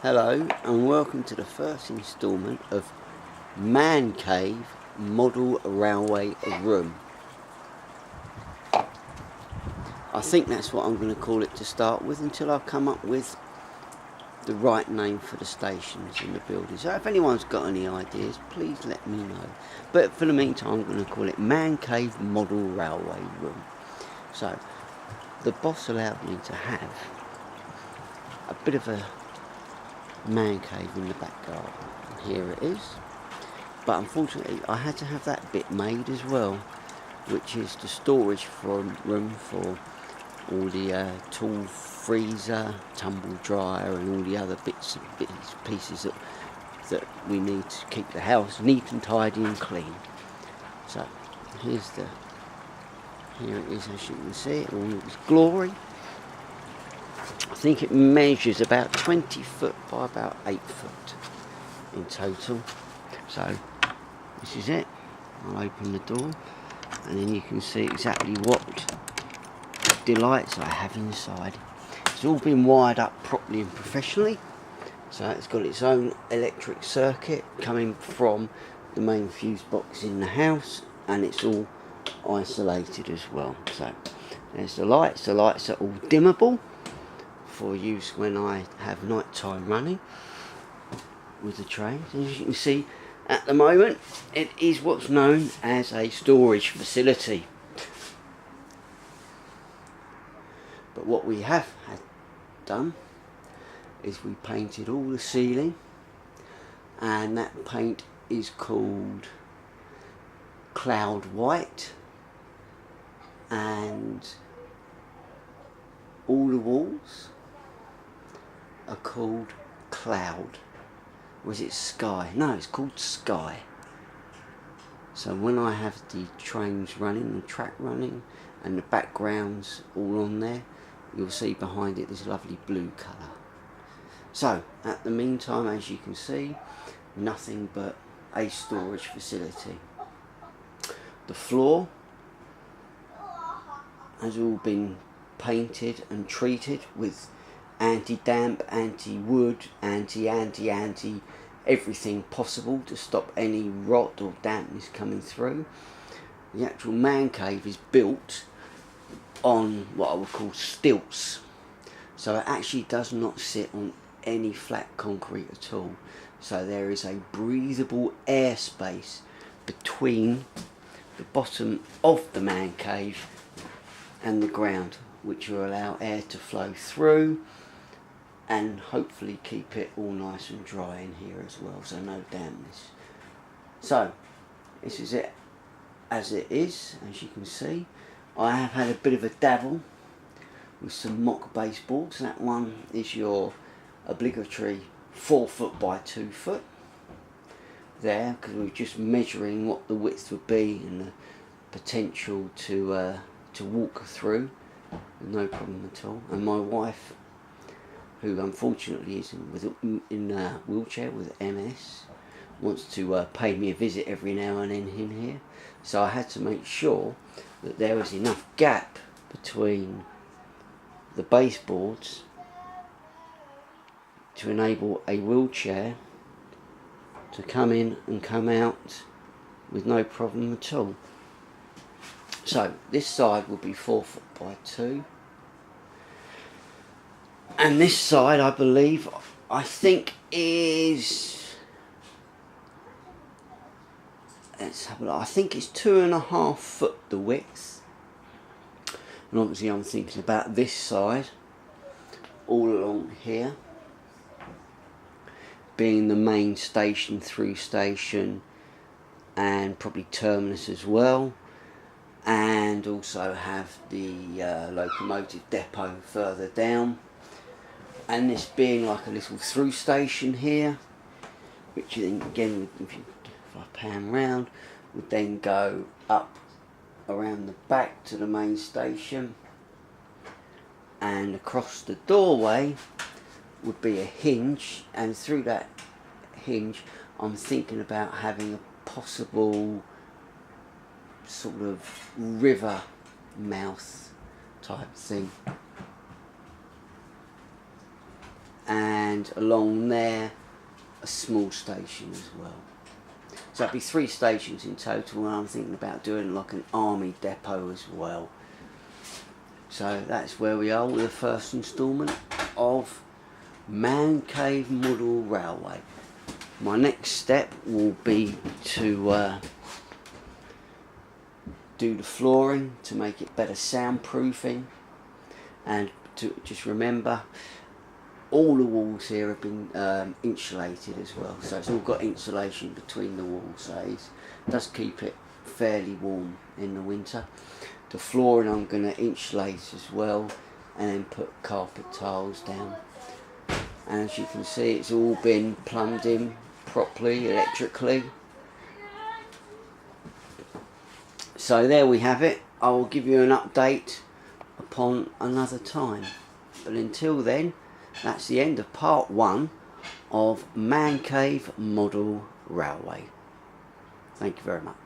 Hello and welcome to the first instalment of Man Cave Model Railway Room. I think that's what I'm going to call it to start with until I come up with the right name for the stations in the building. So if anyone's got any ideas, please let me know. But for the meantime, I'm going to call it Man Cave Model Railway Room. So the boss allowed me to have a bit of a man cave in the back garden. And here it is. But unfortunately I had to have that bit made as well, which is the storage room for all the tool freezer, tumble dryer and all the other bits pieces that we need to keep the house neat and tidy and clean. So here it is, as you can see it all in its glory. I think it measures about 20 foot by about 8 foot in total. So this is it. I'll open the door and then you can see exactly what delights I have inside. It's all been wired up properly and professionally. So it's got its own electric circuit coming from the main fuse box in the house, and it's all isolated as well. So there's the lights. The lights are all dimmable for use when I have night time running with the trains. As you can see, at the moment it is what's known as a storage facility. But what we have had done is we painted all the ceiling, and that paint is called cloud white, and all the walls are called cloud. Was it sky? No, it's called sky. So when I have the trains running, the track running, and the backgrounds all on there, you'll see behind it this lovely blue colour. So at the meantime, as you can see, nothing but a storage facility. The floor has all been painted and treated with anti-damp, anti-wood, anti everything possible to stop any rot or dampness coming through. The actual man cave is built on what I would call stilts, so it actually does not sit on any flat concrete at all. So there is a breathable airspace between the bottom of the man cave and the ground, which will allow air to flow through and hopefully keep it all nice and dry in here as well, so no dampness. So this is it as it is. As you can see, I have had a bit of a dabble with some mock baseboards. That one is your obligatory 4 foot by 2 foot there, because we were just measuring what the width would be and the potential to walk through, no problem at all. And my wife, who unfortunately is in a wheelchair with MS, wants to pay me a visit every now and then in here, so I had to make sure that there was enough gap between the baseboards to enable a wheelchair to come in and come out with no problem at all. So this side will be 4 foot by 2, and this side I think is, let's have a look, I think it's 2.5 foot the width. And obviously I'm thinking about this side all along here being the main station, through station, and probably terminus as well, and also have the locomotive depot further down, and this being like a little through station here, which then again, if I pan round, would then go up around the back to the main station, and across the doorway would be a hinge, and through that hinge I'm thinking about having a possible sort of river mouth type thing, and and along there a small station as well. So that'd be 3 stations in total, and I'm thinking about doing like an army depot as well. So that's where we are with the first instalment of Man Cave Model Railway. My next step will be to do the flooring to make it better soundproofing, and to just remember all the walls here have been insulated as well, so it's all got insulation between the walls, so it does keep it fairly warm in the winter. The flooring I'm going to insulate as well, and then put carpet tiles down, and as you can see it's all been plumbed in properly electrically. So there we have it. I will give you an update upon another time, but until then, that's the end of part 1 of Man Cave Model Railway. Thank you very much.